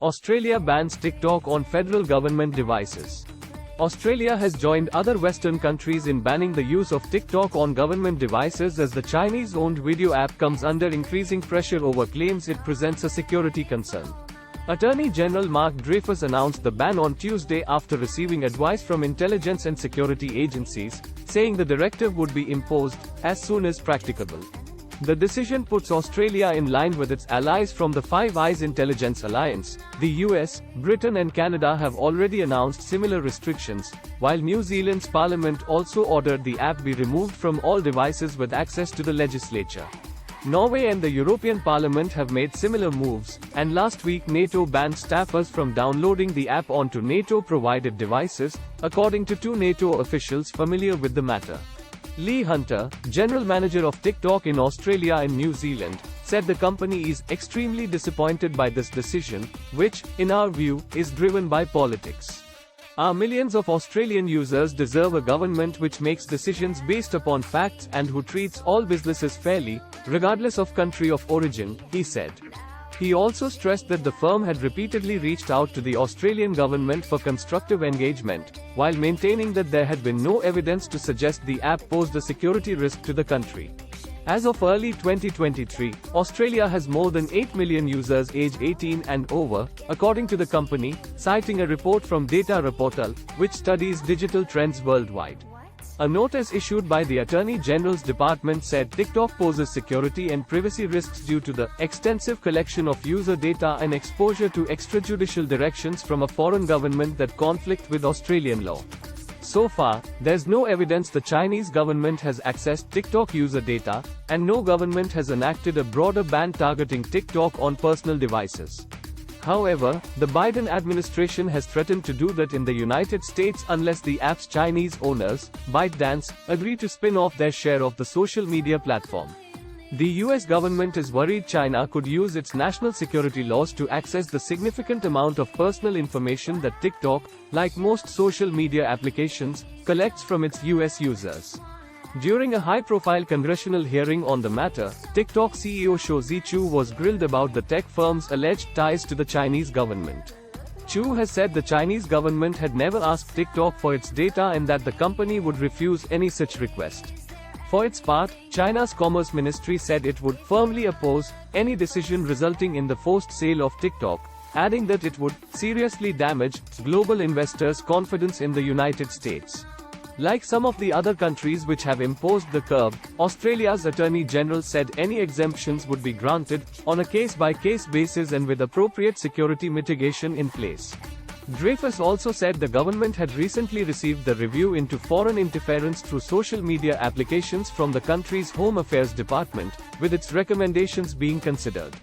Australia bans TikTok on federal government devices. Australia has joined other Western countries in banning the use of TikTok on government devices as the Chinese-owned video app comes under increasing pressure over claims it presents a security concern. Attorney General Mark Dreyfus announced the ban on Tuesday after receiving advice from intelligence and security agencies, saying the directive would be imposed as soon as practicable. The decision puts Australia in line with its allies from the Five Eyes Intelligence Alliance. The US, Britain and Canada have already announced similar restrictions, while New Zealand's parliament also ordered the app be removed from all devices with access to the legislature. Norway and the European Parliament have made similar moves, and last week NATO banned staffers from downloading the app onto NATO-provided devices, according to two NATO officials familiar with the matter. Lee Hunter, general manager of TikTok in Australia and New Zealand, said the company is extremely disappointed by this decision, which, in our view, is driven by politics. Our millions of Australian users deserve a government which makes decisions based upon facts and who treats all businesses fairly, regardless of country of origin, he said. He also stressed that the firm had repeatedly reached out to the Australian government for constructive engagement, while maintaining that there had been no evidence to suggest the app posed a security risk to the country. As of early 2023, Australia has more than 8 million users aged 18 and over, according to the company, citing a report from Data Reportal, which studies digital trends worldwide. A notice issued by the Attorney General's department said TikTok poses security and privacy risks due to the extensive collection of user data and exposure to extrajudicial directions from a foreign government that conflict with Australian law. So far, there's no evidence the Chinese government has accessed TikTok user data, and no government has enacted a broader ban targeting TikTok on personal devices. However, the Biden administration has threatened to do that in the United States unless the app's Chinese owners, ByteDance, agree to spin off their share of the social media platform. The US government is worried China could use its national security laws to access the significant amount of personal information that TikTok, like most social media applications, collects from its US users. During a high-profile congressional hearing on the matter, TikTok CEO Shou Zi Chew was grilled about the tech firm's alleged ties to the Chinese government. Chew has said the Chinese government had never asked TikTok for its data and that the company would refuse any such request. For its part, China's Commerce Ministry said it would firmly oppose any decision resulting in the forced sale of TikTok, adding that it would seriously damage global investors' confidence in the United States. Like some of the other countries which have imposed the curb, Australia's Attorney General said any exemptions would be granted, on a case-by-case basis and with appropriate security mitigation in place. Dreyfus also said the government had recently received the review into foreign interference through social media applications from the country's Home Affairs Department, with its recommendations being considered.